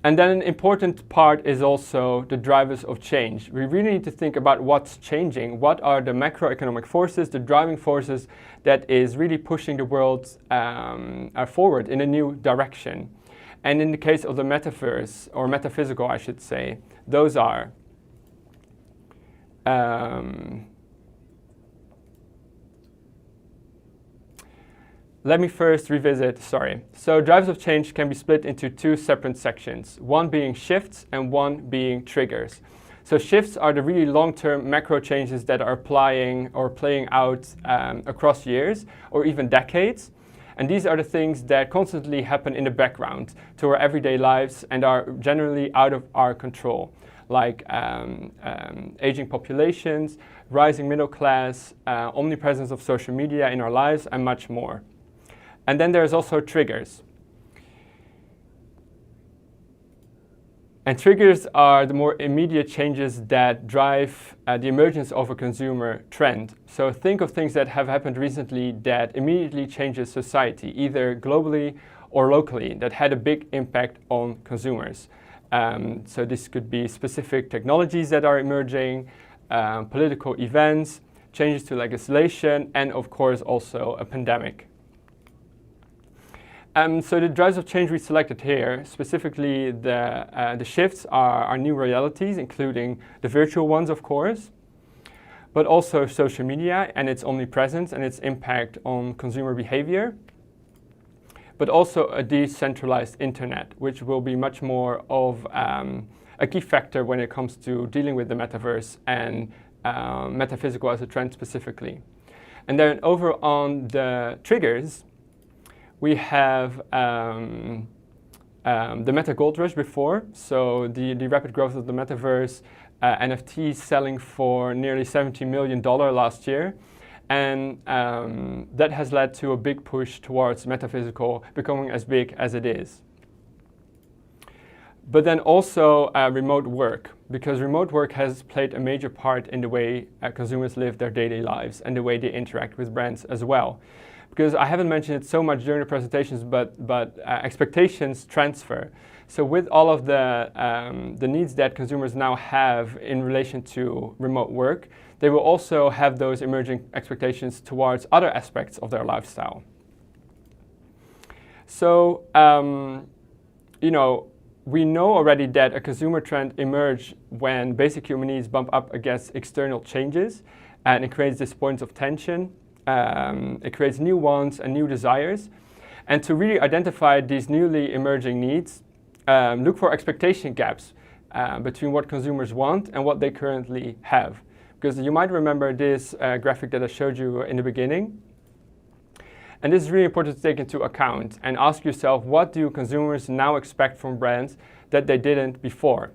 And then an important part is also the drivers of change. We really need to think about what's changing. What are the macroeconomic forces, the driving forces that is really pushing the world forward in a new direction? And in the case of the metaverse, or metaphysical I should say, those are let me first revisit, So drivers of change can be split into two separate sections, one being shifts and one being triggers. So shifts are the really long-term macro changes that are applying or playing out across years or even decades. And these are the things that constantly happen in the background to our everyday lives and are generally out of our control, like aging populations, rising middle class, omnipresence of social media in our lives, and much more. And then there's also triggers. And triggers are the more immediate changes that drive the emergence of a consumer trend. So think of things that have happened recently that immediately changes society, either globally or locally, that had a big impact on consumers. So this could be specific technologies that are emerging, political events, changes to legislation, and of course also a pandemic. So the drivers of change we selected here, specifically the shifts are new realities, including the virtual ones, of course, but also social media and its omnipresence and its impact on consumer behavior, but also a decentralized internet, which will be much more of a key factor when it comes to dealing with the metaverse and metaphysical as a trend specifically. And then over on the triggers, we have the meta gold rush before, so the rapid growth of the metaverse, NFTs selling for nearly $70 million last year, and that has led to a big push towards metaphysical becoming as big as it is. But then also remote work, because remote work has played a major part in the way consumers live their daily lives and the way they interact with brands as well. Because I haven't mentioned it so much during the presentations, but expectations transfer. So with all of the needs that consumers now have in relation to remote work, they will also have those emerging expectations towards other aspects of their lifestyle. So, we know already that a consumer trend emerges when basic human needs bump up against external changes, and it creates this point of tension. It creates new wants and new desires. And to really identify these newly emerging needs, look for expectation gaps between what consumers want and what they currently have. Because you might remember this graphic that I showed you in the beginning. And this is really important to take into account and ask yourself, what do consumers now expect from brands that they didn't before?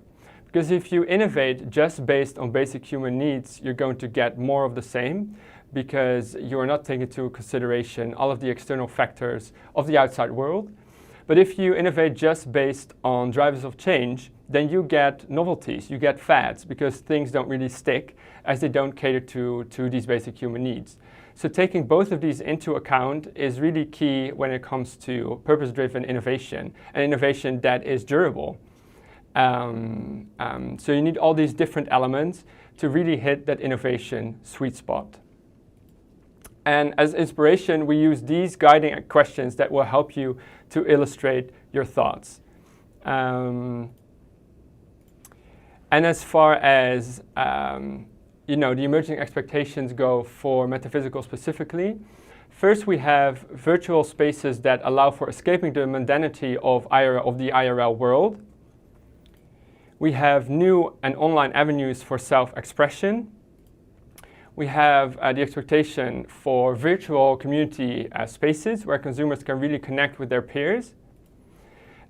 Because if you innovate just based on basic human needs, you're going to get more of the same, because you are not taking into consideration all of the external factors of the outside world. But if you innovate just based on drivers of change, then you get novelties, you get fads, because things don't really stick as they don't cater to these basic human needs. So taking both of these into account is really key when it comes to purpose-driven innovation, and innovation that is durable. So you need all these different elements to really hit that innovation sweet spot. And as inspiration, we use these guiding questions that will help you to illustrate your thoughts. And as far as the emerging expectations go for metaphysical specifically, first we have virtual spaces that allow for escaping the mundanity of the IRL world. We have new and online avenues for self-expression. We have the expectation for virtual community spaces where consumers can really connect with their peers.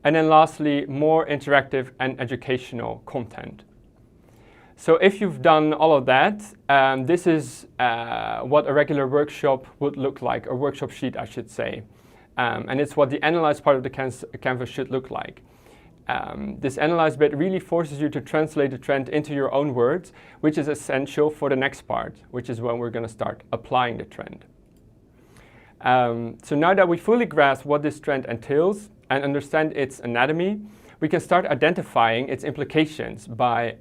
And then lastly, more interactive and educational content. So if you've done all of that, this is what a regular workshop would look like, a workshop sheet, I should say. And it's what the analyze part of the canvas should look like. This analyze bit really forces you to translate the trend into your own words, which is essential for the next part, which is when we're going to start applying the trend. So now that we fully grasp what this trend entails and understand its anatomy, we can start identifying its implications by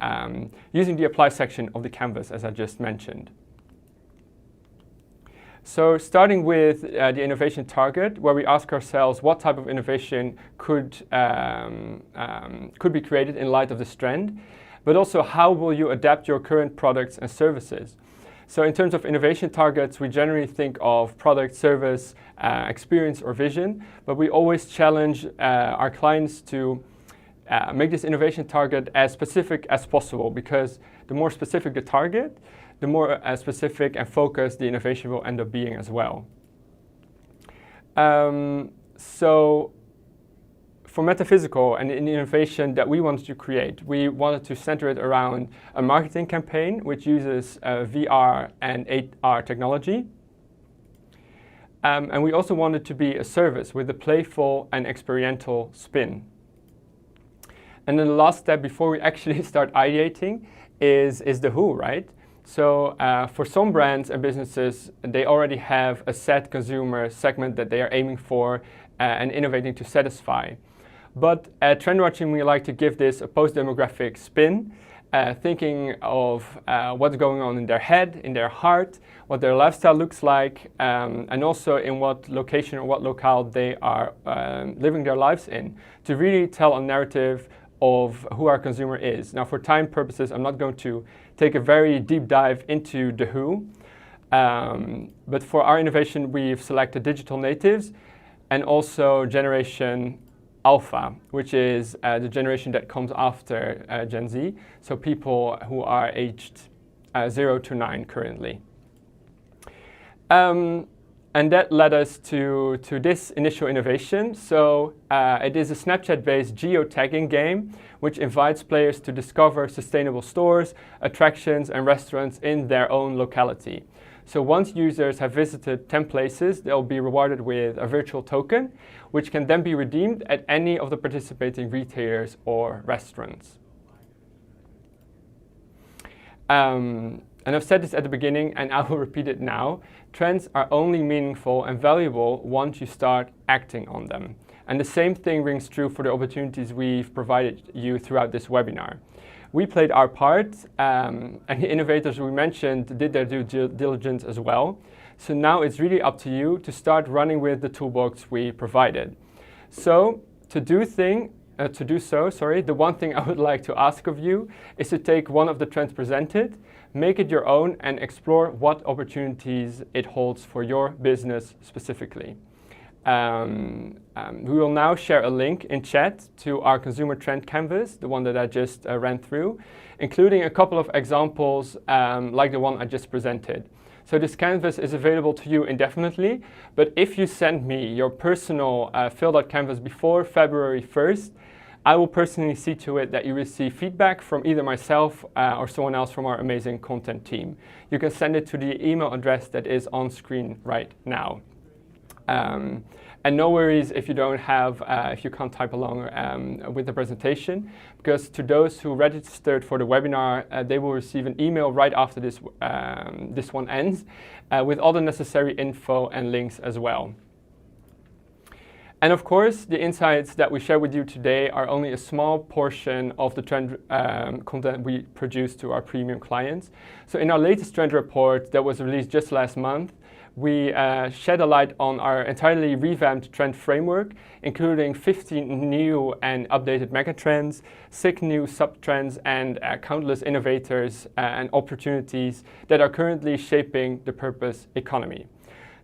using the apply section of the canvas, as I just mentioned. So starting with the innovation target, where we ask ourselves what type of innovation could be created in light of this trend, but also how will you adapt your current products and services. So in terms of innovation targets, we generally think of product, service, experience, or vision, but we always challenge our clients to make this innovation target as specific as possible, because the more specific the target, the more specific and focused the innovation will end up being as well. So for metaphysical and the innovation that we wanted to create, we wanted to center it around a marketing campaign which uses VR and AR technology. And we also wanted to be a service with a playful and experiential spin. And then the last step before we actually start ideating is the who, right? So for some brands and businesses, they already have a set consumer segment that they are aiming for and innovating to satisfy. But at TrendWatching, we like to give this a post-demographic spin, thinking of what's going on in their head, in their heart, what their lifestyle looks like, and also in what location or what locale they are living their lives in, to really tell a narrative of who our consumer is. Now, for time purposes, I'm not going to take a very deep dive into the who, but for our innovation, we've selected digital natives and also Generation Alpha, which is the generation that comes after Gen Z, so people who are aged 0 to 9 currently. And that led us to this initial innovation. So it is a Snapchat-based geotagging game which invites players to discover sustainable stores, attractions, and restaurants in their own locality. So once users have visited 10 places, they'll be rewarded with a virtual token, which can then be redeemed at any of the participating retailers or restaurants. And I've said this at the beginning, and I will repeat it now. Trends are only meaningful and valuable once you start acting on them. And the same thing rings true for the opportunities we've provided you throughout this webinar. We played our part, and the innovators we mentioned did their due diligence as well. So now it's really up to you to start running with the toolbox we provided. So to do so, the one thing I would like to ask of you is to take one of the trends presented, make it your own, and explore what opportunities it holds for your business specifically. We will now share a link in chat to our consumer trend canvas, the one that I just ran through, including a couple of examples like the one I just presented. So this canvas is available to you indefinitely, but if you send me your personal filled out canvas before February 1st, I will personally see to it that you receive feedback from either myself or someone else from our amazing content team. You can send it to the email address that is on screen right now. And no worries if you don't have, if you can't type along with the presentation, because to those who registered for the webinar, they will receive an email right after this one ends with all the necessary info and links as well. And of course, the insights that we share with you today are only a small portion of the trend content we produce to our premium clients. So in our latest trend report that was released just last month, we shed a light on our entirely revamped trend framework, including 15 new and updated megatrends, 6 new sub-trends, and countless innovators and opportunities that are currently shaping the purpose economy.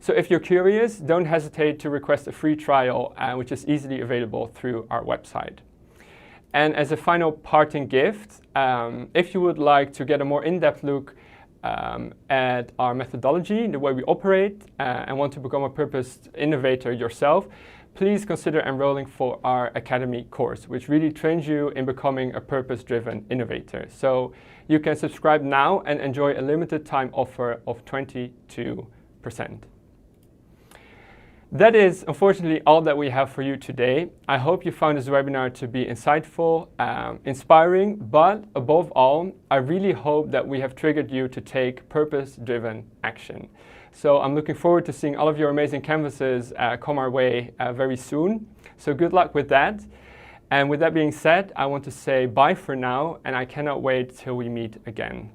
So if you're curious, don't hesitate to request a free trial, which is easily available through our website. And as a final parting gift, if you would like to get a more in-depth look at our methodology, the way we operate, and want to become a purpose innovator yourself, please consider enrolling for our Academy course, which really trains you in becoming a purpose-driven innovator. So you can subscribe now and enjoy a limited time offer of 22%. That is unfortunately all that we have for you today. I hope you found this webinar to be insightful, inspiring, but above all, I really hope that we have triggered you to take purpose-driven action. So I'm looking forward to seeing all of your amazing canvases come our way very soon. So good luck with that. And with that being said, I want to say bye for now, and I cannot wait till we meet again.